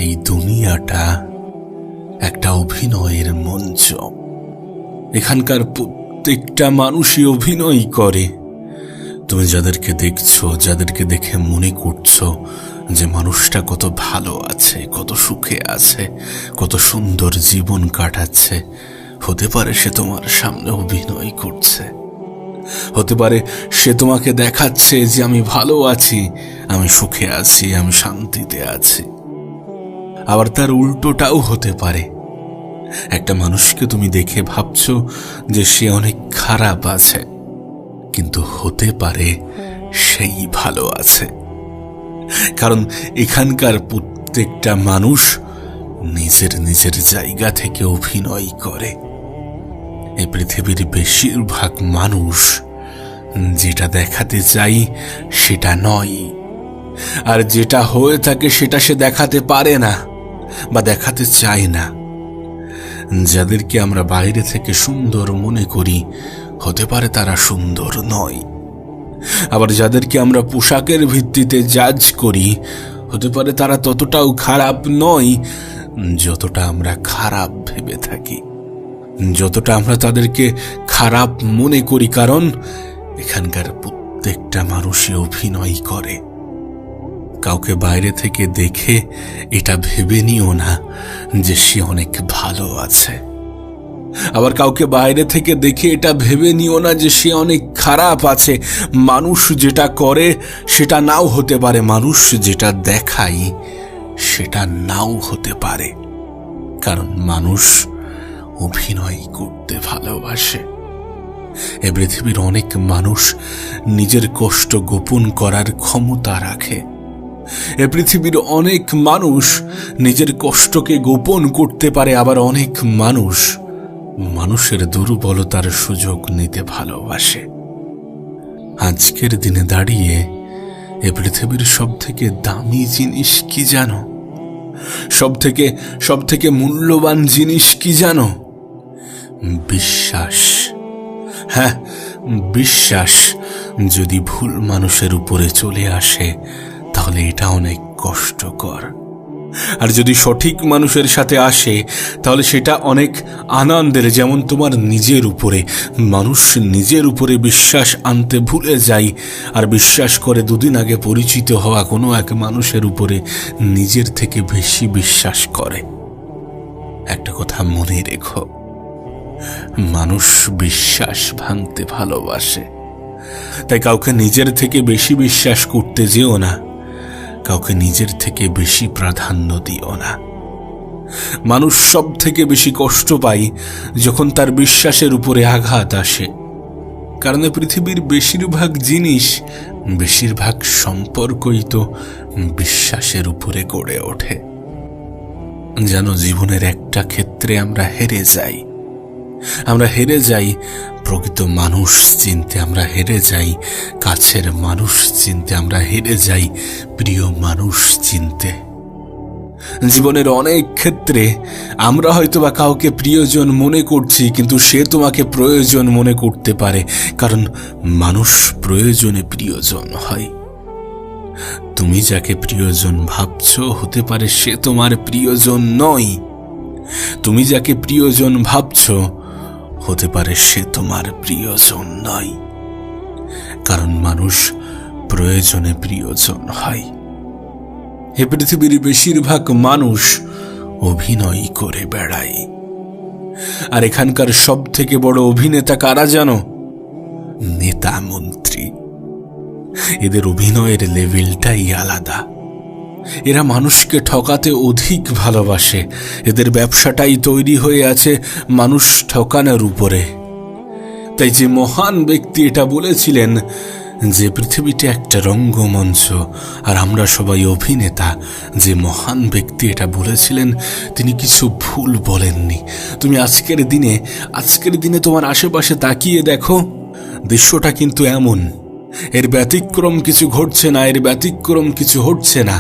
এই দুনিয়াটা একটা অভিনয়ের মঞ্চ। এখানকার প্রত্যেকটা মানুষই অভিনয় করে। তুমি যাদেরকে দেখছো, যাদেরকে দেখে মনে করছো যে মানুষটা কত ভালো আছে, কত সুখে আছে, কত সুন্দর জীবন কাটাচ্ছে, হতে পারে সে তোমার সামনে অভিনয় করছে। হতে পারে সে তোমাকে দেখাচ্ছে যে আমি ভালো আছি, আমি সুখে আছি, আমি শান্তিতে আছি। আবার তার উল্টোটাও হতে পারে। একটা মানুষকে তুমি দেখে ভাবছো যে সে অনেক খারাপ আছে, কিন্তু হতে পারে সেই ভালো আছে। কারণ এখানকার প্রত্যেকটা মানুষ নিজের নিজের জায়গা থেকে অভিনয় করে। এই পৃথিবীর বেশিরভাগ মানুষ যেটা দেখাতে চাই সেটা নয়, আর যেটা হয়ে থাকে সেটা সে দেখাতে পারে না বা দেখাতে চায় না। যাদেরকে আমরা বাইরে থেকে সুন্দর মনে করি, হতে পারে তারা সুন্দর নয়। আবার যাদেরকে আমরা পোশাকের ভিত্তিতে জাজ করি, হতে পারে তারা ততটাও খারাপ নয় যতটা আমরা খারাপ ভেবে থাকি, যতটা আমরা তাদেরকে খারাপ মনে করি। কারণ এখানকার প্রত্যেকটা মানুষই অভিনয় করে। কাউকে বাইরে থেকে দেখে এটা ভেবে নিও না যে সে অনেক ভালো আছে। আবার কাউকে বাইরে থেকে দেখে এটা ভেবে নিও না যে সে অনেক খারাপ আছে। মানুষ যেটা করে সেটা নাও হতে পারে, মানুষ যেটা দেখায় সেটা নাও হতে পারে। কারণ মানুষ অভিনয় করতে ভালোবাসে। এ পৃথিবীর অনেক মানুষ নিজের কষ্ট গোপন করার ক্ষমতা রাখে। এ পৃথিবীর অনেক মানুষ নিজের কষ্টকে গোপন করতে পারে। আবার অনেক মানুষ মানুষের দুর্বলতার সুযোগ নিতে ভালোবাসে। আজকের দিনে দাঁড়িয়ে এ পৃথিবীর সবথেকে দামি জিনিস কি জানো? সবথেকে মূল্যবান জিনিস কি জানো? বিশ্বাস। হ্যাঁ, বিশ্বাস যদি ভুল মানুষের উপরে চলে আসে তাহলে এটা অনেক কষ্টকর। আর যদি সঠিক মানুষের সাথে আসে তাহলে সেটা অনেক আনন্দের। যেমন তোমার নিজের উপরে, মানুষ নিজের উপরে বিশ্বাস আনতে ভুলে যায় আর বিশ্বাস করে দুদিন আগে পরিচিত হওয়া কোনো এক মানুষের উপরে নিজের থেকে বেশি বিশ্বাস করে। একটা কথা মনে রেখো, মানুষ বিশ্বাস ভাঙতে ভালোবাসে। তাই কাউকে নিজের থেকে বেশি বিশ্বাস করতে যেও না, কাউকে নিজের থেকে বেশি প্রাধান্য দিও না। মানুষ সব থেকে বেশি কষ্ট পায় যখন তার বিশ্বাসের উপরে আঘাত আসে। কারণ পৃথিবীর বেশিরভাগ জিনিস, বেশিরভাগ সম্পর্কই তো বিশ্বাসের উপরে গড়ে ওঠে। যেন জীবনের একটা ক্ষেত্রে আমরা হেরে যাই। আমরা হেরে যাই প্রকৃত মানুষ চিনতে, আমরা হেরে যাই কাছের মানুষ চিনতে, আমরা হেরে যাই প্রিয় মানুষ চিনতে। জীবনের অনেক ক্ষেত্রে আমরা হয়তোবা কাউকে প্রিয়জন মনে করছি, কিন্তু সে তোমাকে প্রয়োজন মনে করতে পারে। কারণ মানুষ প্রয়োজনে প্রিয়জন হয়। তুমি যাকে প্রিয়জন ভাবছো, হতে পারে সে তোমার প্রিয়জন নয়। তুমি যাকে প্রিয়জন ভাবছো, হতে পারে সে তোমার প্রিয়জন নয়। কারণ মানুষ প্রয়োজনে প্রিয়জন হয়। এ পৃথিবীর বেশিরভাগ মানুষ অভিনয় করে বেড়ায়। আর এখানকার সব থেকে বড় অভিনেতা কারা জানো? নেতা মন্ত্রী। এদের অভিনয়ের লেভেলটাই আলাদা। এরা মানুষকে ঠকাতে অধিক ভালোবাসে। এদের ব্যবসাটাই তৈরি হয়ে আছে মানুষ ঠকানোর উপরে। তাই যে মহান ব্যক্তি এটা বলেছিলেন যে পৃথিবীটা একটা রঙ্গমঞ্চ আর আমরা সবাই অভিনেতা, যে মহান ব্যক্তি এটা বলেছিলেন তিনি কিছু ভুল বলেননি। তুমি আজকের দিনে তোমার আশেপাশে তাকিয়ে দেখো, দৃশ্যটা কিন্তু এমন। এর ব্যতিক্রম কিছু ঘটছে না, এর ব্যতিক্রম কিছু হচ্ছে না।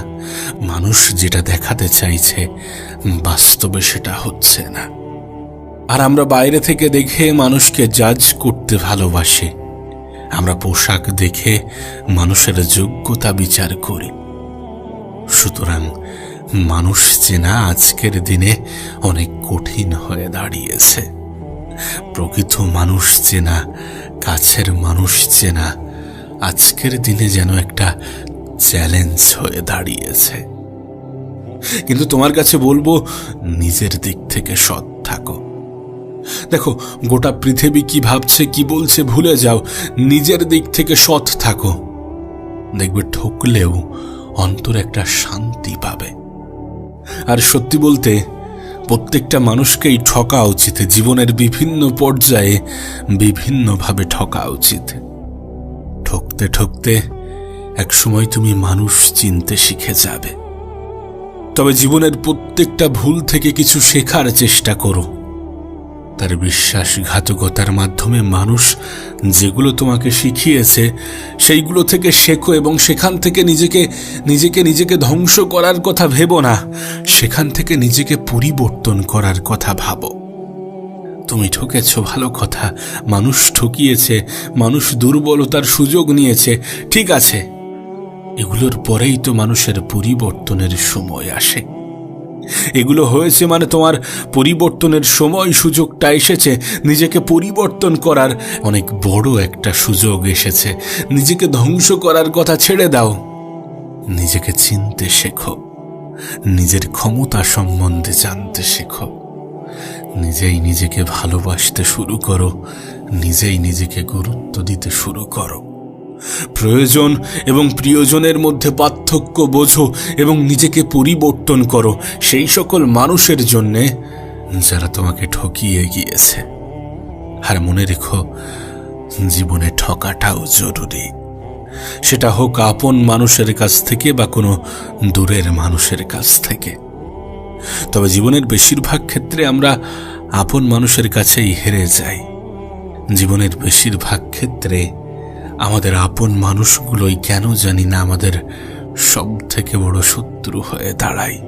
মানুষ যেটা দেখাতে চাইছে বাস্তবে সেটা হচ্ছে না। আর আমরা বাইরে থেকে দেখে মানুষকে জাজ করতে ভালোবাসি। আমরা পোশাক দেখে মানুষের যোগ্যতা বিচার করি। সুতরাং মানুষ চেনা আজকের দিনে অনেক কঠিন হয়ে দাঁড়িয়েছে। প্রকৃত মানুষ চেনা, কাছের মানুষ চেনা আজকের দিনে যেন একটা চ্যালেঞ্জ হয়ে দাঁড়িয়েছে। কিন্তু তোমার কাছে বলবো, নিজের দিক থেকে সৎ থাকো। দেখো, গোটা পৃথিবী কি ভাবছে কি বলছে ভুলে যাও, নিজের দিক থেকে সৎ থাকো। দেখবে ঠকলেও অন্তর একটা শান্তি পাবে। আর সত্যি বলতে, প্রত্যেকটা মানুষকেই ঠকা উচিত। জীবনের বিভিন্ন পর্যায়ে বিভিন্নভাবে ঠকা উচিত। ঠকতে ঠকতে একসময় তুমি মানুষ চিনতে শিখে যাবে। তবে জীবনের প্রত্যেকটা ভুল থেকে কিছু শেখার চেষ্টা করো। তার বিশ্বাসঘাতকতার মাধ্যমে মানুষ যেগুলো তোমাকে শিখিয়েছে সেইগুলো থেকে শেখো, এবং সেখান থেকে নিজেকে ধ্বংস করার কথা ভেবো না, সেখান থেকে নিজেকে পরিবর্তন করার কথা ভাবো। তুমি ঠকেছ, ভালো কথা, মানুষ ঠকিয়েছে, মানুষ দুর্বলতার সুযোগ নিয়েছে, ঠিক আছে। এগুলোর পরেই তো মানুষের পরিবর্তনের সময় আসে। এগুলো হয়েছে মানে তোমার পরিবর্তনের সময়, সুযোগটা এসেছে। নিজেকে পরিবর্তন করার অনেক বড় একটা সুযোগ এসেছে। নিজেকে ধ্বংস করার কথা ছেড়ে দাও, নিজেকে চিনতে শেখো, নিজের ক্ষমতা সম্বন্ধে জানতে শেখো, নিজেই নিজেকে ভালোবাসতে শুরু করো, নিজেই নিজেকে গুরুত্ব দিতে শুরু করো। প্রয়োজন এবং প্রিয়জনের মধ্যে পার্থক্য বোঝো এবং নিজেকে পরিবর্তন করো সেই সকল মানুষের জন্যে যারা তোমাকে ঠকিয়ে গিয়েছে। আর মনে রেখো, জীবনে ঠকাটাও জরুরি। সেটা হোক আপন মানুষের কাছ থেকে বা কোনো দূরের মানুষের কাছ থেকে। তবে জীবনের বেশিরভাগ ক্ষেত্রে আমরা আপন মানুষের কাছেই হেরে যাই। জীবনের বেশিরভাগ ক্ষেত্রে আমাদের আপন মানুষগুলোই কেন জানি না আমাদের সব থেকে বড় শত্রু হয়ে দাঁড়ায়।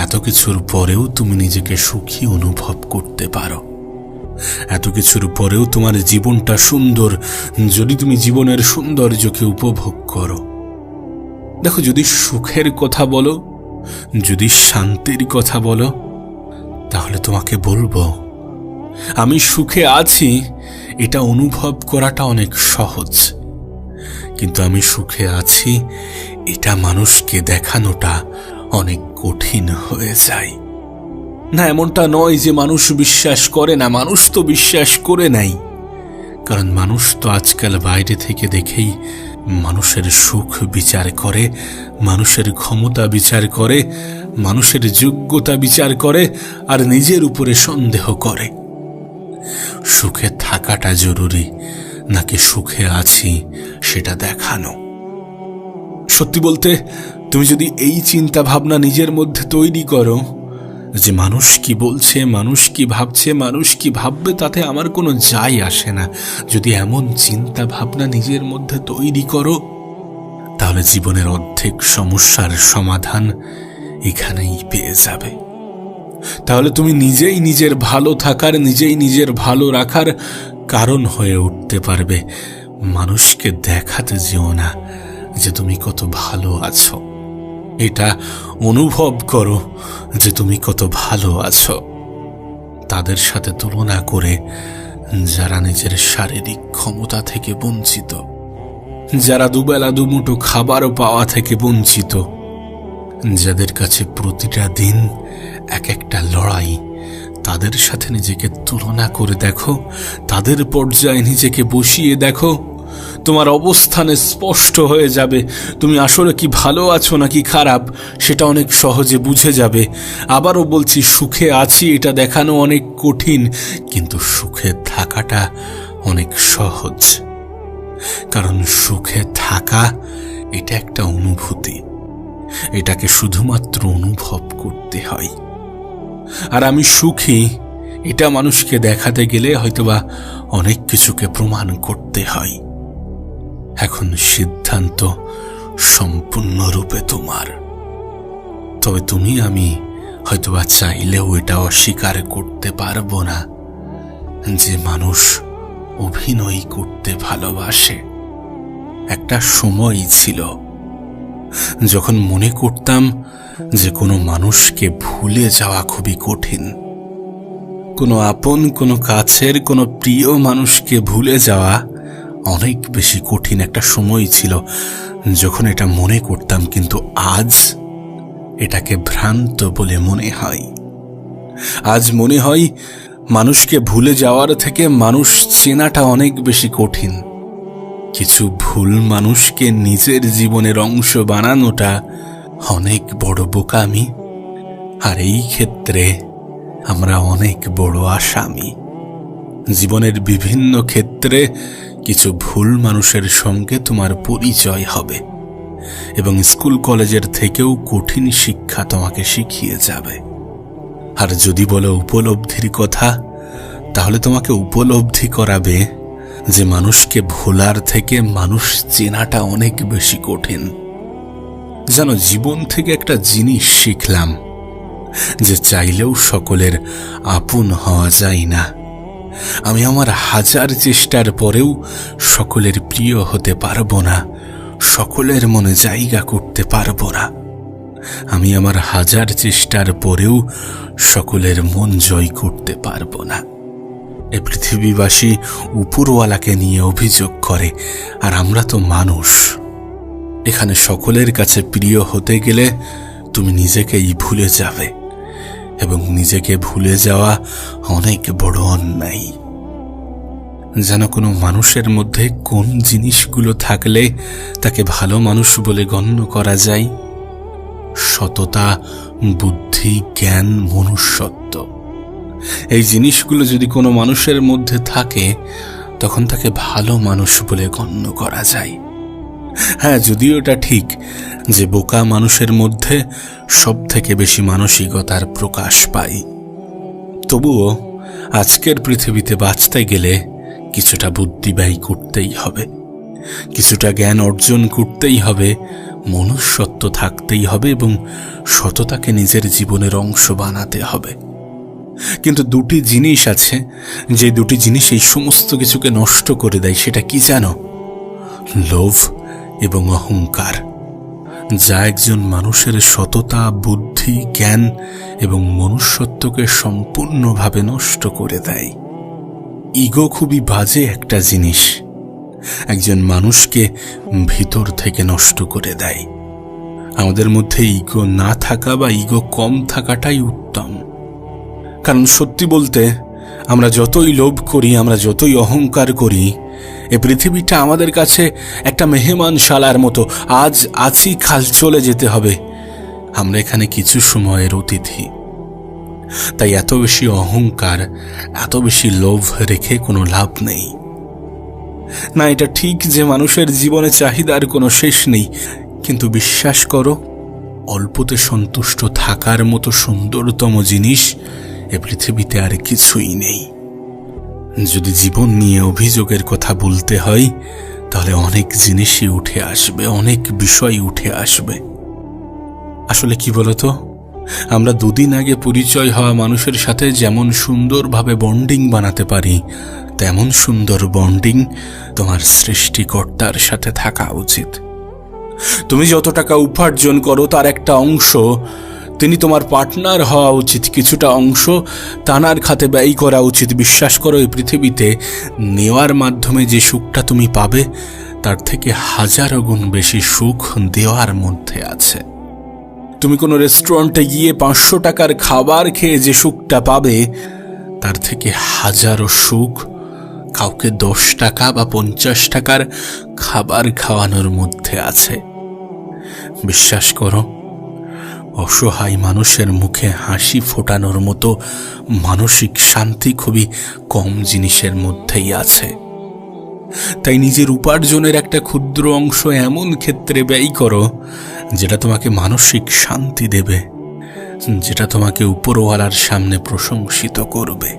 এত কিছুর পরেও তুমি নিজেকে সুখী অনুভব করতে পারো। এত কিছুর পরেও তোমার জীবনটা সুন্দর যদি তুমি জীবনের সৌন্দর্যকে উপভোগ করো। দেখো, যদি সুখের কথা বলো, যদি শান্তির কথা বলো, তাহলে তোমাকে বলবো, আমি সুখে আছি এটা অনুভব করাটা অনেক সহজ, কিন্তু আমি সুখে আছি এটা মানুষকে দেখানোটা অনেক কঠিন হয়ে যায়। না, এমনটা নয় যে মানুষ বিশ্বাস করে না, মানুষ তো বিশ্বাস করে নাই। কারণ মানুষ তো আজকাল বাইরে থেকে দেখেই মানুষের সুখ বিচার করে, মানুষের ক্ষমতা বিচার করে, মানুষের যোগ্যতা বিচার করে, আর নিজের উপরে সন্দেহ করে। সুখে থাকাটা জরুরি নাকি সুখে আছি সেটা দেখানো? সত্যি বলতে, তুমি যদি এই চিন্তা ভাবনা নিজের মধ্যে তৈরি করো যে মানুষ কি বলছে, মানুষ কি ভাবছে, মানুষ কি ভাববে তাতে আমার কোনো যায় আসে না, যদি এমন চিন্তা ভাবনা নিজের মধ্যে তৈরি করো, তাহলে জীবনের অর্ধেক সমস্যার সমাধান এখানেই পেয়ে যাবে। তাহলে তুমি নিজেই নিজের ভালো থাকার, নিজেই নিজের ভালো রাখার কারণ হয়ে উঠতে পারবে। মানুষকে দেখাতে যেও না যে তুমি কত ভালো আছো, এটা অনুভব করো যে তুমি কত ভালো আছো। তাদের সাথে তুলনা করে যারা নিজের শারীরিক ক্ষমতা থেকে বঞ্চিত, যারা দুবেলা দুমুঠো খাবার পাওয়া থেকে বঞ্চিত, যাদের কাছে প্রতিটা দিন এক একটা লড়াই, তাদের সাথে নিজেকে তুলনা করে দেখো, তাদের পর্যায়ে নিজেকে বসিয়ে দেখো, তোমার অবস্থানে স্পষ্ট হয়ে যাবে তুমি আসলে কি ভালো আছো নাকি খারাপ, সেটা অনেক সহজে বুঝে যাবে। আবারও বলছি, সুখে আছি এটা দেখানো অনেক কঠিন, কিন্তু সুখে থাকাটা অনেক সহজ। কারণ সুখে থাকা এটা একটা অনুভূতি, এটাকে শুধুমাত্র অনুভব করতে হয়। আর আমি সুখী এটা মানুষকে দেখাতে গেলে হয়তোবা অনেক কিছুকে প্রমাণ করতে হয়। এখন সিদ্ধান্ত সম্পূর্ণরূপে তোমার। তবে তুমি আমি হয়তোবা চাইলেও এটা অস্বীকার করতে পারবো না যে মানুষ অভিনয় করতে ভালোবাসে। একটা সময় ছিল যখন মনে করতাম যে কোনো মানুষকে ভুলে যাওয়া খুবই কঠিন, কোনো আপন, কোনো কাছের, কোনো প্রিয় মানুষকে ভুলে যাওয়া অনেক বেশি কঠিন একটা সময় ছিল যখন এটা মনে করতাম। কিন্তু আজ এটাকে ভ্রান্ত বলে মনে হয়। আজ মনে হয় মানুষকে ভুলে যাওয়ার থেকে মানুষ চেনাটা অনেক বেশি কঠিন। কিছু ভুল মানুষকে নিজের জীবনের অংশ বানানোটা অনেক বড় বোকামি, আর এই ক্ষেত্রে আমরা অনেক বড় আসামি। জীবনের বিভিন্ন ক্ষেত্রে কিছু ভুল মানুষের সঙ্গে তোমার পরিচয় হবে এবং স্কুল কলেজের থেকেও কঠিন শিক্ষা তোমাকে শিখিয়ে যাবে। আর যদি বলো উপলব্ধির কথা, তাহলে তোমাকে উপলব্ধি করাবে যে মানুষকে ভোলার থেকে মানুষ চেনাটা অনেক বেশি কঠিন। জানো, জীবন থেকে একটা জিনিস শিখলাম যে চাইলেও সকলের আপন হওয়া যায় না। আমি আমার হাজার চেষ্টার পরেও সকলের প্রিয় হতে পারবো না, সকলের মনে জায়গা করতে পারবো না। আমি আমার হাজার চেষ্টার পরেও সকলের মন জয় করতে পারবো না। এই পৃথিবীবাসী উপরওয়ালাকে নিয়ে অভিযোগ করে, আর আমরা তো মানুষ। এখানে সকলের কাছে প্রিয় হতে গেলে তুমি নিজেকেই ভুলে যাবে, এবং নিজেকে ভুলে যাওয়া অনেক বড় অন্যায়। যেন কোনো মানুষের মধ্যে কোন জিনিসগুলো থাকলে তাকে ভালো মানুষ বলে গণ্য করা যায়? সততা, বুদ্ধি, জ্ঞান, মনুষ্যত্ব। এই জিনিসগুলো যদি কোনো মানুষের মধ্যে থাকে তখন তাকে ভালো মানুষ বলে গণ্য করা যায়। হ্যাঁ, যদিও এটা ঠিক যে বোকা মানুষের মধ্যে সব থেকে বেশি মানসিকতার প্রকাশ পায়, তবুও আজকের পৃথিবীতে বাঁচতে গেলে কিছুটা বুদ্ধি ব্যয় করতেই হবে, কিছুটা জ্ঞান অর্জন করতেই হবে, মনুষ্যত্ব থাকতেই হবে এবং সততাকে নিজের জীবনের অংশ বানাতে হবে। কিন্তু দুটি জিনিস আছে, যে দুটি জিনিস এই সমস্ত কিছুকে নষ্ট করে দেয়। সেটা কি জানো? লোভ এবং অহংকার, যা একজন মানুষের সততা, বুদ্ধি, জ্ঞান এবং মনুষ্যত্বকে সম্পূর্ণভাবে নষ্ট করে দেয়। ইগো খুবই বাজে একটা জিনিস, একজন মানুষকে ভিতর থেকে নষ্ট করে দেয়। আমাদের মধ্যে ইগো না থাকা বা ইগো কম থাকাটাই উত্তম। কারণ সত্যি বলতে, আমরা যতই লোভ করি, আমরা যতই অহংকার করি, এই পৃথিবীটা আমাদের কাছে একটা মেহমানশালার মতো। আজ আছি, কাল চলে যেতে হবে। আমরা এখানে কিছু সময়ের অতিথি। তাই এত বেশি অহংকার, এত বেশি লোভ রেখে কোনো লাভ নেই। না, এটা ঠিক যে মানুষের জীবনে চাহিদার কোনো শেষ নেই, কিন্তু বিশ্বাস করো, অল্পতে সন্তুষ্ট থাকার মতো সুন্দরতম জিনিস এ পৃথিবীতে আর কিছুই নেই। যদি জীবন নিয়ে অভিযোগের কথা বলতে হয়, তাহলে অনেক জিনিসই উঠে আসবে, অনেক বিষয় উঠে আসবে। আসলে কি বলতো, আমরা দুদিন আগে পরিচয় হওয়া মানুষের সাথে যেমন সুন্দরভাবে বন্ডিং বানাতে পারি, তেমন সুন্দর বন্ডিং তোমার সৃষ্টিকর্তার সাথে থাকা উচিত। তুমি যত টাকা উপার্জন করো তার একটা অংশ তিনি তোমার পার্টনার হওয়া উচিত, কিছুটা অংশ তানার খাতে ব্যয় করা উচিত। বিশ্বাস করো, এই পৃথিবীতে নেওয়ার মাধ্যমে যে সুখটা তুমি পাবে তার থেকে হাজারো গুণ বেশি সুখ দেওয়ার মধ্যে আছে। তুমি কোনো রেস্টুরেন্টে গিয়ে 500 টাকার খাবার খেয়ে যে সুখটা পাবে তার থেকে হাজারো সুখ কাউকে 10 টাকা বা 50 টাকার খাবার খাওয়ানোর মধ্যে আছে। বিশ্বাস করো, অসহায় মানুষের মুখে হাসি ফোটানোর মতো মানসিক শান্তি খুবই কম জিনিসের মধ্যেই আছে। তাই নিজের উপার্জনের একটা ক্ষুদ্র অংশ এমন ক্ষেত্রে ব্যয় করো যেটা তোমাকে মানসিক শান্তি দেবে, যেটা তোমাকে উপরওয়ালার সামনে প্রশংসিত করবে,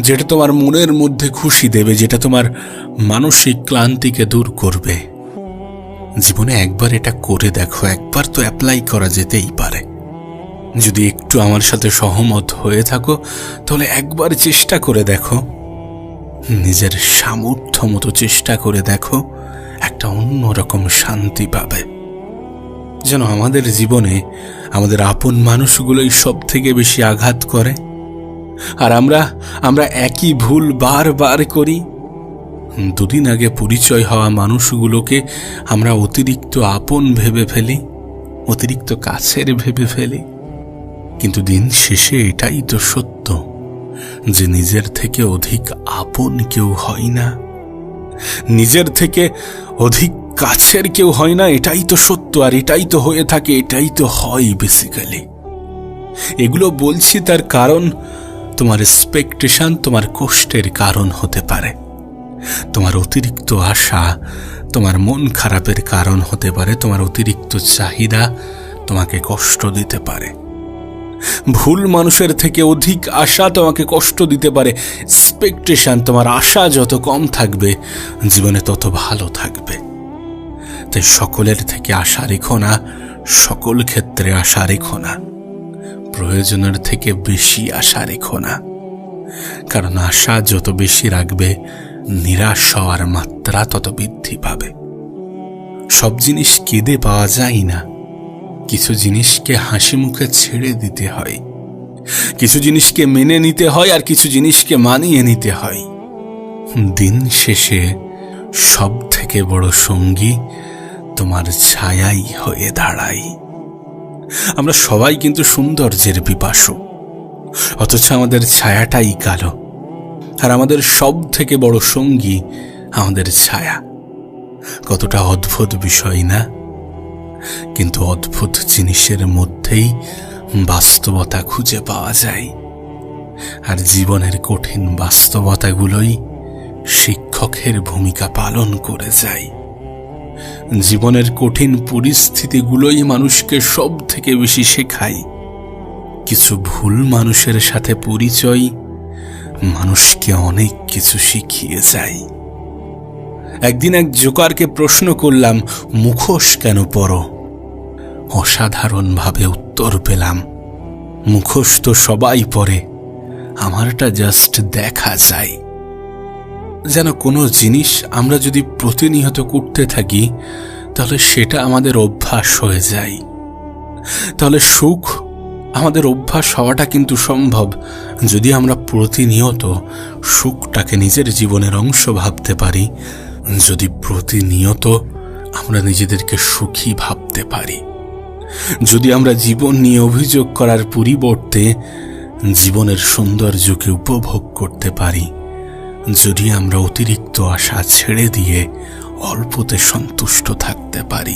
যেটা তোমার মনের মধ্যে খুশি দেবে, যেটা তোমার মানসিক ক্লান্তিকে দূর করবে। জীবনে একবার এটা করে দেখো, একবার তো অ্যাপ্লাই করা যেতেই পারে। যদি একটু আমার সাথে সহমত হয়ে থাকো তাহলে একবার চেষ্টা করে দেখো, নিজের সামর্থ্য মতো চেষ্টা করে দেখো, একটা অন্যরকম শান্তি পাবে। যেন আমাদের জীবনে আমাদের আপন মানুষগুলোই সব থেকে বেশি আঘাত করে, আর আমরা একই ভুল বারবার করি। দুদিন আগে পরিচয় হওয়া মানুষগুলোকে আমরা অতিরিক্ত আপন ভেবে ফেলি, অতিরিক্ত কাছের ভেবে ফেলি। কিন্তু দিন শেষে এটাই তো সত্য যে নিজের থেকে অধিক আপন কেউ হয় না, নিজের থেকে অধিক কাছের কেউ হয় না। এটাই তো সত্য, আর এটাই তো হয়ে থাকে, এটাই তো হয় বেসিক্যালি। এগুলো বলছি তার কারণ তোমার এক্সপেকটেশন তোমার কষ্টের কারণ হতে পারে, তোমার অতিরিক্ত আশা তোমার মন খারাপের কারণ হতে পারে, তোমার অতিরিক্ত চাহিদা তোমাকে কষ্ট দিতে পারে। ভুল মানুষের থেকে অধিক আশা তোমাকে কষ্ট দিতে পারে। এক্সপেকটেশন, তোমার আশা যত কম থাকবে জীবনে তত ভালো থাকবে। তাই সকলের থেকে আশা রেখো না, সকল ক্ষেত্রে আশা রেখো না, প্রয়োজনের থেকে বেশি আশা রেখো না। কারণ আশা যত বেশি রাখবে নিরাশ হওয়ার মাত্রা তত বৃদ্ধি পাবে। সব জিনিস কেঁদে পাওয়া যায় না, কিছু জিনিসকে হাসি মুখে ছেড়ে দিতে হয়, কিছু জিনিসকে মেনে নিতে হয়, আর কিছু জিনিসকে মানিয়ে নিতে হয়। দিন শেষে সব থেকে বড় সঙ্গী তোমার ছায়াই হয়ে দাঁড়ায়। আমরা সবাই কিন্তু সৌন্দর্যের পিপাসু, অথচ আমাদের ছায়াটাই কালো। আর আমাদের সব থেকে বড় সঙ্গী আমাদের ছায়া। কতটা অদ্ভুত বিষয় না? কিন্তু অদ্ভুত জিনিসের মধ্যেই বাস্তবতা খুঁজে পাওয়া যায়, আর জীবনের কঠিন বাস্তবতাগুলোই শিক্ষকের ভূমিকা পালন করে যায়। জীবনের কঠিন পরিস্থিতিগুলোই মানুষকে সব থেকে বেশি শেখায়। কিছু ভুল মানুষের সাথে পরিচয় মানুষকে অনেক কিছু শিখিয়ে যায়। একদিন এক জোকারকে প্রশ্ন করলাম, মুখোশ কেন পরো? অসাধারণভাবে উত্তর পেলাম, মুখোশ তো সবাই পরে, আমারটা জাস্ট দেখা যায়। যেন কোনো জিনিস আমরা যদি প্রতিনিয়ত করতে থাকি তাহলে সেটা আমাদের অভ্যাস হয়ে যায়। তাহলে সুখ আমাদের অভ্যাস হওয়াটা কিন্তু সম্ভব যদি আমরা প্রতিনিয়ত সুখটাকে নিজের জীবনের অংশ ভাবতে পারি, যদি প্রতিনিয়ত আমরা নিজেদেরকে সুখী ভাবতে পারি, যদি আমরা জীবন নিয়ে অভিযোগ করার পরিবর্তে জীবনের সৌন্দর্যকে উপভোগ করতে পারি, যদি আমরা অতিরিক্ত আশা ছেড়ে দিয়ে অল্পতে সন্তুষ্ট থাকতে পারি।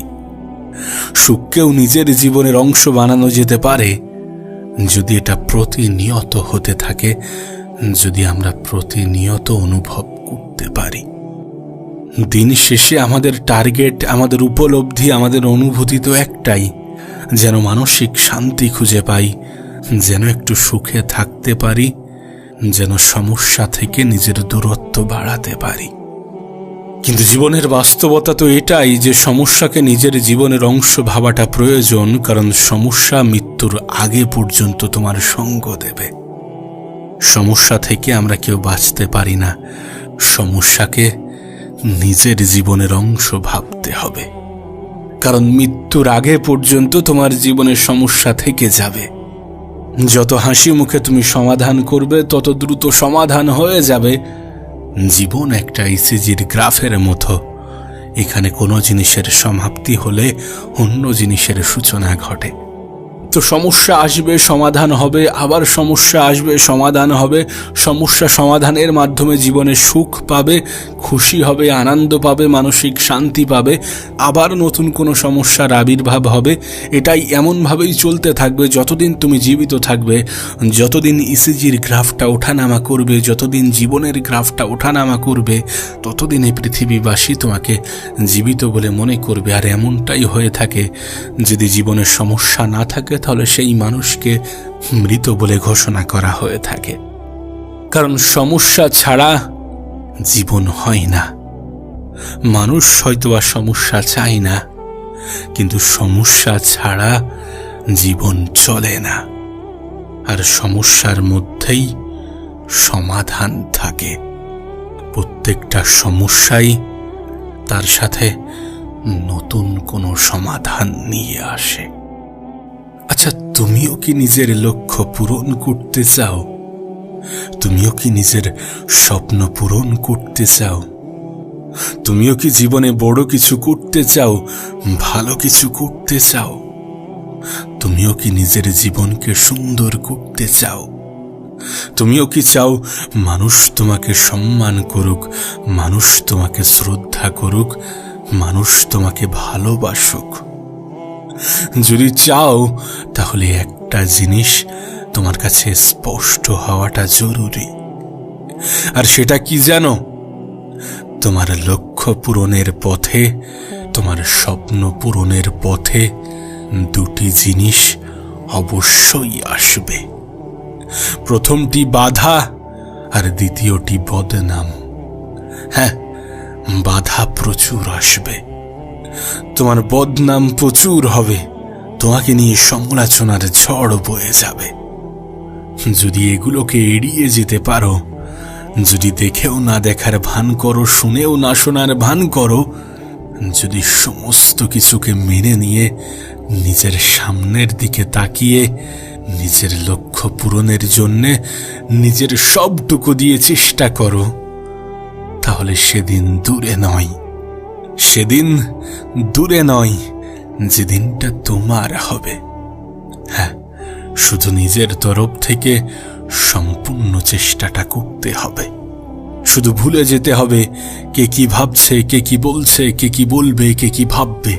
সুখকেও নিজের জীবনের অংশ বানানো যেতে পারে যদি এটা প্রতিনিয়ত হতে থাকে, যদি আমরা প্রতিনিয়ত অনুভব করতে পারি। দিন শেষে আমাদের টার্গেট, আমাদের উপলব্ধি, আমাদের অনুভূতি তো একটাই, যেন মানসিক শান্তি খুঁজে পাই, যেন একটু সুখে থাকতে পারি, যেন সমস্যা থেকে নিজের দূরত্ব বাড়াতে পারি। কিন্তু জীবনের বাস্তবতা তো এটাই যে সমস্যাকে নিজের জীবনের অংশ ভাবাটা প্রয়োজন, কারণ সমস্যা মৃত্যুর আগে পর্যন্ত তোমার সঙ্গ দেবে। সমস্যা থেকে আমরা কেউ বাঁচতে পারি না, সমস্যাকে নিজের জীবনের অংশ ভাবতে হবে, কারণ মৃত্যুর আগে পর্যন্ত তোমার জীবনের সমস্যা থেকে যাবে। যত হাসি মুখে তুমি সমাধান করবে তত দ্রুত সমাধান হয়ে যাবে। জীবন একটা ইসিজির গ্রাফের মতো, এখানে কোনো জিনিসের সমাপ্তি হলে অন্য জিনিসের সূচনা ঘটে। তো সমস্যা আসবে, সমাধান হবে, আবার সমস্যা আসবে, সমাধান হবে। সমস্যা সমাধানের মাধ্যমে জীবনে সুখ পাবে, খুশি হবে, আনন্দ পাবে, মানসিক শান্তি পাবে। আবার নতুন কোনো সমস্যার আবির্ভাব হবে। এটাই এমনভাবেই চলতে থাকবে যতদিন তুমি জীবিত থাকবে, যতদিন ইসিজির গ্রাফটা ওঠানামা করবে, যতদিন জীবনের গ্রাফটা ওঠানামা করবে, ততদিন এই পৃথিবীবাসী তোমাকে জীবিত বলে মনে করবে। আর এমনটাই হয়ে থাকে, যদি জীবনের সমস্যা না থাকে তাহলে সেই মানুষকে মৃত বলে ঘোষণা করা হয়ে থাকে। কারণ সমস্যা ছাড়া জীবন হয় না। মানুষ হয়তোবা সমস্যা চায় না, কিন্তু সমস্যা ছাড়া জীবন চলে না। আর সমস্যার মধ্যেই সমাধান থাকে। প্রত্যেকটা সমস্যাই তার সাথে নতুন কোনো সমাধান নিয়ে আসে। আচ্ছা, তুমিও কি নিজের লক্ষ্য পূরণ করতে চাও? তুমিও কি নিজের স্বপ্ন পূরণ করতে চাও? তুমিও কি জীবনে বড় কিছু করতে চাও, ভালো কিছু করতে চাও? তুমিও কি নিজের জীবনকে সুন্দর করতে চাও? তুমিও কি চাও মানুষ তোমাকে সম্মান করুক, মানুষ তোমাকে শ্রদ্ধা করুক, মানুষ তোমাকে ভালোবাসুক? যদি চাও, তাহলে একটা জিনিস তোমার কাছে স্পষ্ট হওয়াটা জরুরি। আর সেটা কি জানো? তোমার লক্ষ্য পূরণের পথে, তোমার স্বপ্ন পূরণের পথে দুটি জিনিস অবশ্যই আসবে। প্রথমটি বাধা, আর দ্বিতীয়টি বদনাম। হ্যাঁ, বাধা প্রচুর আসবে, তোমার বদনাম প্রচুর হবে, তোমাকে নিয়ে সমালোচনার ঝড় বয়ে যাবে। যদি এগুলোকে এড়িয়ে যেতে পারো, যদি দেখেও না দেখার ভান করো, শুনেও না শোনার ভান করো, যদি সমস্ত কিছুকে মেনে নিয়ে নিজের সামনের দিকে তাকিয়ে নিজের লক্ষ্য পূরণের জন্যে নিজের সবটুকু দিয়ে চেষ্টা করো, তাহলে সেদিন দূরে নয়, সেদিন দূরে নয় যেদিনটা তোমার হবে। হ্যাঁ, শুধু নিজের তরফ থেকে সম্পূর্ণ চেষ্টাটা করতে হবে। শুধু ভুলে যেতে হবে কে কি ভাবছে, কে কি বলছে, কে কি বলবে, কে কি ভাববে।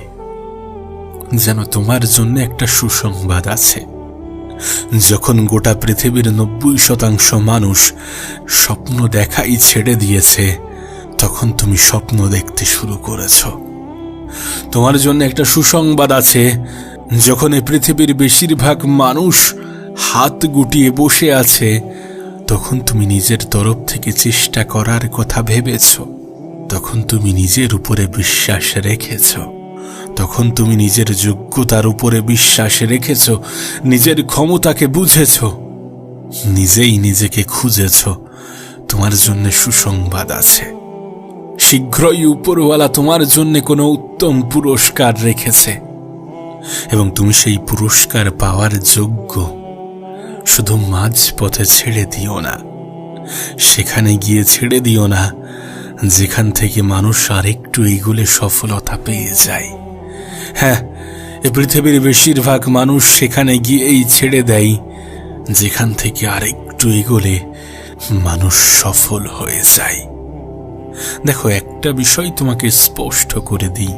যেন তোমার জন্য একটা সুসংবাদ আছে। যখন গোটা পৃথিবীর 90% মানুষ স্বপ্ন দেখাই ছেড়ে দিয়েছে, তখন তুমি স্বপ্ন দেখতে শুরু করেছ। তোমার জন্য একটা সুসংবাদ আছে। যখন এই পৃথিবীর বেশিরভাগ মানুষ হাত গুটিয়ে বসে আছে, তখন তুমি নিজের তরফ থেকে চেষ্টা করার কথা ভেবেছ। তখন তুমি নিজের উপরে বিশ্বাস রেখেছ। তখন তুমি নিজের যোগ্যতার উপরে বিশ্বাস রেখেছ, নিজের ক্ষমতাকে বুঝেছ, নিজেই নিজেকে খুঁজেছ। তোমার জন্য সুসংবাদ আছে। শীঘ্রই উপরওয়ালা তোমার জন্য কোনো উত্তম পুরস্কার রেখেছে, এবং তুমি সেই পুরস্কার পাওয়ার যোগ্য। শুধু মাঝ পথে ছেড়ে দিও না। সেখানে গিয়ে ছেড়ে দিও না যেখান থেকে মানুষ আর একটু এগোলে সফলতা পেয়ে যায়। হ্যাঁ, এ পৃথিবীর বেশিরভাগ মানুষ সেখানে গিয়েই ছেড়ে দেয় যেখান থেকে আর একটু এগোলে মানুষ সফল হয়ে যায়। দেখো, একটা বিষয় তোমাকে স্পষ্ট করে দিই,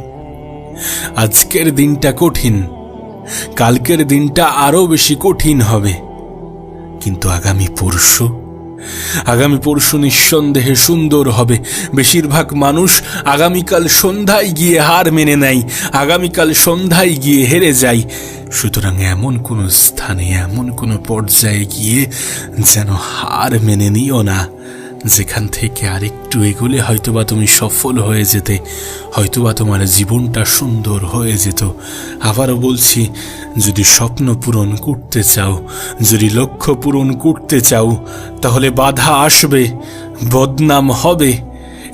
আজকের দিনটা কঠিন, কালকের দিনটা আরো বেশি কঠিন হবে, কিন্তু আগামী পরশু নিঃসন্দেহে সুন্দর হবে। বেশিরভাগ মানুষ আগামীকাল সন্ধ্যায় গিয়ে হার মেনে নেয়, আগামীকাল সন্ধ্যায় গিয়ে হেরে যায়। সুতরাং এমন কোনো স্থানে, এমন কোনো পর্যায়ে গিয়ে যেন হার মেনে নিও না যেখান থেকে আরেকটু এগোলে হয়তোবা তুমি সফল হয়ে যেতে, হয়তোবা তোমার জীবনটা সুন্দর হয়ে যেত। আবারও বলছি, যদি স্বপ্ন পূরণ করতে চাও, যদি লক্ষ্য পূরণ করতে চাও, তাহলে বাধা আসবে, বদনাম হবে।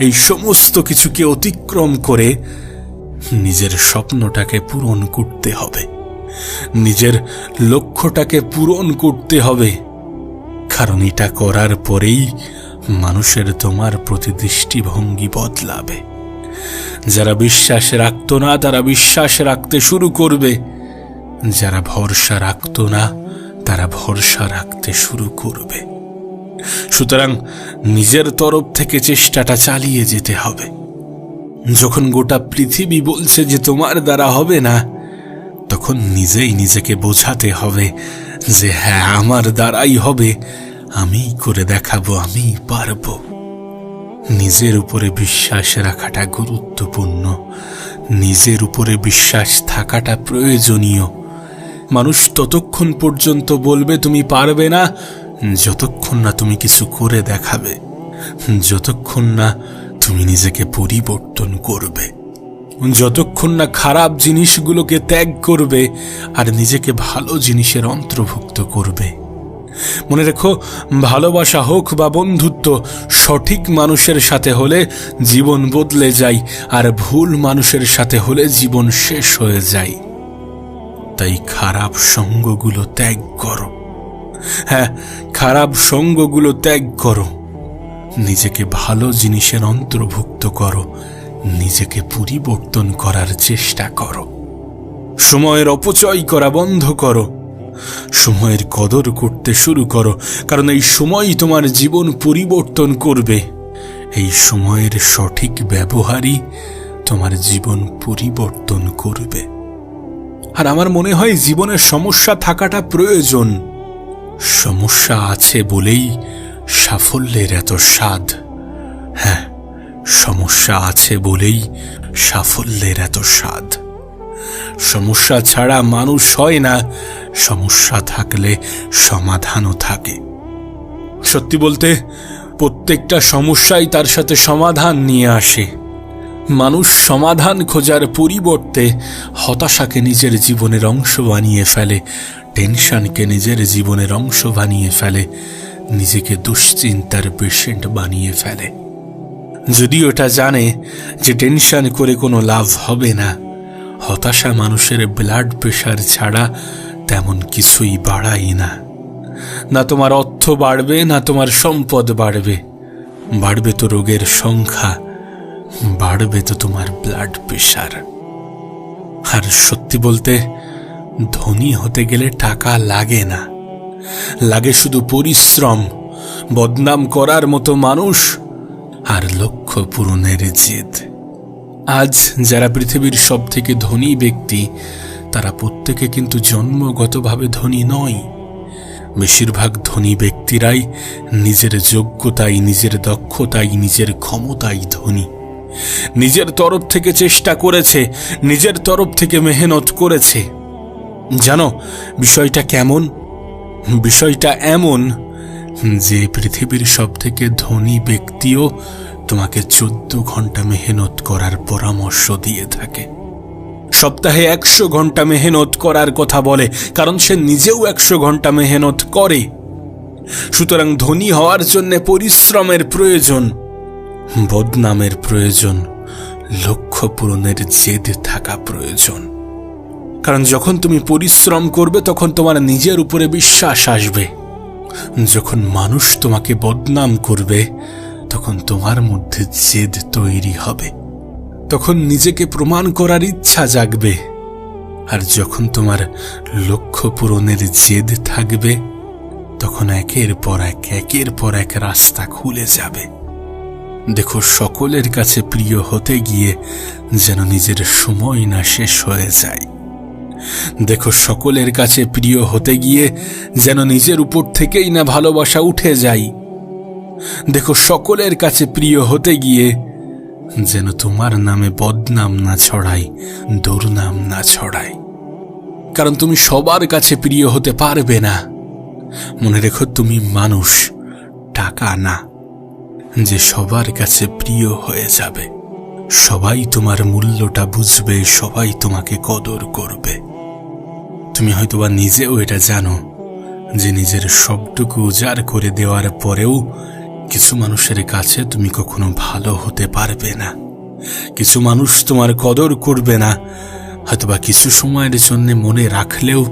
এই সমস্ত কিছুকে অতিক্রম করে নিজের স্বপ্নটাকে পূরণ করতে হবে, নিজের লক্ষ্যটাকে পূরণ করতে হবে। কারণ এটা করার পরেই মানুষের তোমার প্রতি দৃষ্টিভঙ্গি বদলাবে। যারা বিশ্বাস রাখতো না, তারা বিশ্বাস রাখতে শুরু করবে। যারা ভরসা রাখতো না, তারা ভরসা রাখতে শুরু করবে। সুতরাং নিজের তরফ থেকে চেষ্টাটা চালিয়ে যেতে হবে। যখন গোটা পৃথিবী বলছে যে তোমার দ্বারা হবে না, তখন নিজেই নিজেকে বোঝাতে হবে যে হ্যাঁ, আমার দ্বারাই হবে, আমি করে দেখাবো, আমি পারবো। নিজের উপরে বিশ্বাস রাখাটা গুরুত্বপূর্ণ, নিজের উপরে বিশ্বাস থাকাটা প্রয়োজনীয়। মানুষ ততক্ষণ পর্যন্ত বলবে তুমি পারবে না যতক্ষণ না তুমি কিছু করে দেখাবে, যতক্ষণ না তুমি নিজেকে পরিবর্তন করবে, যতক্ষণ না খারাপ জিনিসগুলোকে ত্যাগ করবে আর নিজেকে ভালো জিনিসের অন্তর্ভুক্ত করবে। মনে রেখো, ভালোবাসা হোক বা বন্ধুত্ব, সঠিক মানুষের সাথে হলে জীবন বদলে যায়, আর ভুল মানুষের সাথে হলে জীবন শেষ হয়ে যায়। তাই খারাপ সঙ্গগুলো ত্যাগ করো। হ্যাঁ, খারাপ সঙ্গগুলো ত্যাগ করো। নিজেকে ভালো জিনিসের অন্তর্ভুক্ত করো, নিজেকে পরিবর্তন করার চেষ্টা করো। সময়ের অপচয় করা বন্ধ করো, সময়ের কদর করতে শুরু করো, কারণ এই সময়ই তোমার জীবন পরিবর্তন করবে। এই সময়ের সঠিক ব্যবহারই তোমার জীবন পরিবর্তন করবে। আর আমার মনে হয় জীবনের সমস্যা থাকাটা প্রয়োজন। সমস্যা আছে বলেই সাফল্যের এত স্বাদ। হ্যাঁ, সমস্যা আছে বলেই সাফল্যের এত স্বাদ। সমস্যা ছাড়া মানুষ হয় না, সমস্যা থাকলে সমাধানও থাকে। সত্যি বলতে, প্রত্যেকটা সমস্যাই তার সাথে সমাধান নিয়ে আসে। মানুষ সমাধান খোঁজার পরিবর্তে হতাশাকে নিজের জীবনের অংশ বানিয়ে ফেলে, টেনশনকে নিজের জীবনের অংশ বানিয়ে ফেলে, নিজেকে দুশ্চিন্তার পেশেন্ট বানিয়ে ফেলে। যদিও এটা জানে যে টেনশন করে কোনো লাভ হবে না। হতাশা মানুষের ব্লাড প্রেশার ছাড়া তেমন কিছুই বাড়ায় না। না তোমার অর্থ বাড়বে, না তোমার সম্পদ বাড়বে। বাড়বে তো রোগের সংখ্যা, বাড়বে তো তোমার ব্লাড প্রেশার। আর সত্যি বলতে, ধনী হতে গেলে টাকা লাগে না, লাগে শুধু পরিশ্রম, বদনাম করার মতো মানুষ আর লক্ষ্য পূরণের জেদ। আজ যারা পৃথিবীর সব থেকে ধনী ব্যক্তি, তারা প্রত্যেকে কিন্তু জন্মগতভাবে ধনী নয়। বেশিরভাগ ধনী ব্যক্তিরাই নিজের যোগ্যতায়, নিজের দক্ষতায়, নিজের ক্ষমতায় ধনী। নিজের তরফ থেকে চেষ্টা করেছে, নিজের তরফ থেকে মেহনত করেছে। জানো বিষয়টা কেমন? বিষয়টা এমন যে পৃথিবীর সব থেকে ধনী ব্যক্তিও তোমাকে 14 ঘন্টা মেহনত করার পরামর্শ দিয়ে থাকে। সপ্তাহে 100 ঘন্টা মেহনত করার কথা বলে, কারণ সে নিজেও 100 ঘন্টা মেহনত করে। সুতরাং ধনী হওয়ার জন্য পরিশ্রমের প্রয়োজন, বদনামের প্রয়োজন, লক্ষ্য পূরণের জেদ থাকা প্রয়োজন। কারণ যখন তুমি পরিশ্রম করবে তখন তোমার নিজের উপরে বিশ্বাস আসবে। যখন মানুষ তোমাকে বদনাম করবে তখন তোমার মধ্যে জেদ তৈরি হবে, তখন নিজেকে প্রমাণ করার ইচ্ছা জাগবে। আর যখন তোমার লক্ষ্য পূরণের জেদ থাকবে তখন একের পর এক রাস্তা খুলে যাবে। দেখো, সকলের কাছে প্রিয় হতে গিয়ে যেন নিজের সময় না শেষ হয়ে যায়। দেখো, সকলের কাছে প্রিয় হতে গিয়ে যেন নিজের উপর থেকেই না ভালোবাসা উঠে যায়। দেখো, সকলের কাছে প্রিয় হতে গিয়ে যেন তোমার নামে বদনাম না ছড়ায়, দুর্নাম না ছড়ায়। কারণ তুমি সবার কাছে প্রিয় হতে পারবে না। মনে রেখো, তুমি মানুষ, টাকা না, যে সবার কাছে প্রিয় হয়ে যাবে। সবাই তোমার মূল্যটা বুঝবে, সবাই তোমাকে কদর করবে। তুমি হয়তোবা নিজেও এটা জানো যে নিজের সবটুকু উজাড় করে দেওয়ার পরেও কিছু মানুষের কাছে তুমি কখনো ভালো হতে পারবে না। কিছু মানুষ তোমার কদর করবে না। হয়তোবা কিছু সময়ের জন্য মনে রাখলেও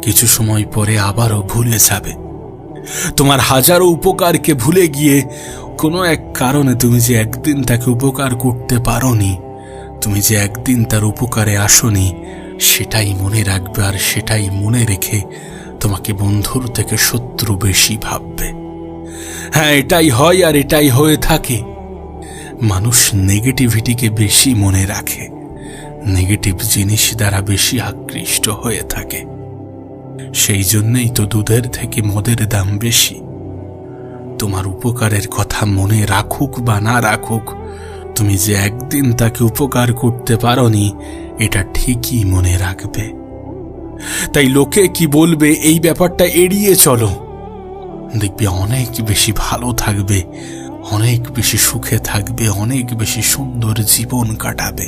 কিছু সময় পরে আবারও ভুলে যাবে। তোমার হাজারো উপকারকে ভুলে গিয়ে কোনো এক কারণে তুমি যে একদিন তাকে উপকার করতে পারোনি, তুমি যে একদিন তার উপকারে আসোনি, সেটাই মনে রাখবে। আর সেটাই মনে রেখে তোমাকে বন্ধুর থেকে শত্রু বেশি ভাববে। হ্যাঁ, এটাই হয় আর এটাই হয়ে থাকে। মানুষ নেগেটিভিটিকে বেশি মনে রাখে, নেগেটিভ জিনিস দ্বারা বেশি আকৃষ্ট হয়ে থাকে। সেই জন্যই তো দুধের থেকে মদের দাম বেশি। তোমার উপকারের কথা মনে রাখুক বা না রাখুক, তুমি যে একদিন তাকে উপকার করতে পারোনি এটা ঠিকই মনে রাখবে। তাই লোকে কি বলবে এই ব্যাপারটা এড়িয়ে চলো। দেখবে অনেক বেশি ভালো থাকবে, অনেক বেশি সুখে থাকবে, অনেক বেশি সুন্দর জীবন কাটাবে।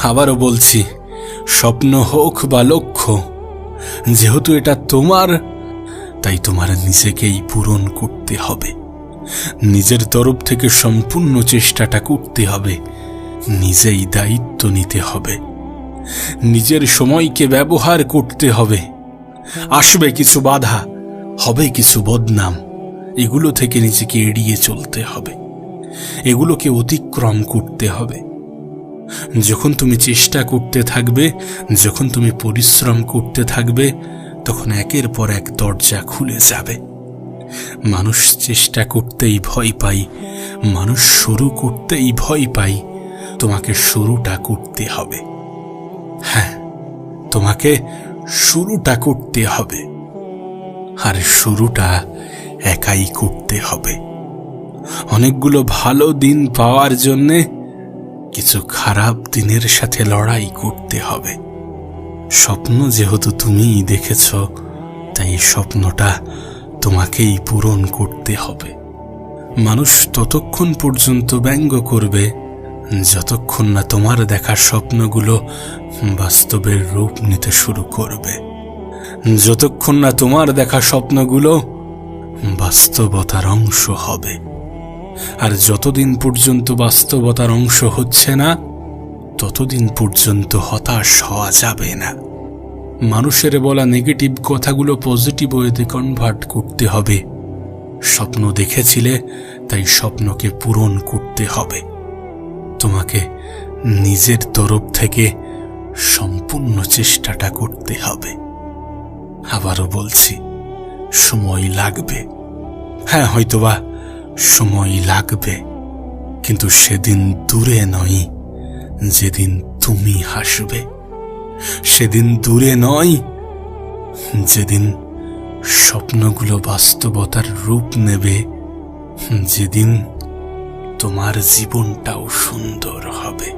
আবারও বলছি, স্বপ্ন হোক বা লক্ষ্য, যেহেতু এটা তোমার, তাই তোমার নিজেকেই পূরণ করতে হবে, নিজের তরফ থেকে সম্পূর্ণ চেষ্টাটা করতে হবে, নিজেই দায়িত্ব নিতে হবে, নিজের সময়কে ব্যবহার করতে হবে। আসবে কিছু বাধা, হবে কিছু বদনাম, এগুলো থেকে নিজেকে এড়িয়ে চলতে হবে, এগুলোকে অতিক্রম করতে হবে। যখন তুমি চেষ্টা করতে থাকবে, যখন তুমি পরিশ্রম করতে থাকবে, তখন একের পর এক দরজা খুলে যাবে। মানুষ চেষ্টা করতেই ভয় পায়, মানুষ শুরু করতেই ভয় পায়। তোমাকে শুরুটা করতে হবে। হ্যাঁ, তোমাকে শুরুটা করতে হবে, আর শুরুটা একাই করতে হবে। অনেকগুলো ভালো দিন পাওয়ার জন্যে কিছু খারাপ দিনের সাথে লড়াই করতে হবে। স্বপ্ন যেহেতু তুমিই দেখেছ, তাই স্বপ্নটা তোমাকেই পূরণ করতে হবে। মানুষ ততক্ষণ পর্যন্ত ব্যঙ্গ করবে যতক্ষণ না তোমার দেখা স্বপ্নগুলো বাস্তবের রূপ নিতে শুরু করবে, যতক্ষণ না তোমার দেখা স্বপ্নগুলো বাস্তবতার অংশ হবে। আর যতদিন পর্যন্ত বাস্তবতার অংশ হচ্ছে না, ততদিন পর্যন্ত হতাশ হওয়া যাবে না। মানুষের বলা নেগেটিভ কথাগুলো পজিটিভ ওয়েতে কনভার্ট করতে হবে। স্বপ্ন দেখেছিলে, তাই স্বপ্নকে পূরণ করতে হবে। তোমাকে নিজের তরফ থেকে সম্পূর্ণ চেষ্টাটা করতে হবে। আবারও বলছি, সময় লাগবে। হ্যাঁ, হয়তোবা সময় লাগবে, কিন্তু সেদিন দূরে নয় যেদিন তুমি হাসবে, সেদিন দূরে নয় যেদিন স্বপ্নগুলো বাস্তবতার রূপ নেবে, যেদিন তোমার জীবনটাও সুন্দর হবে।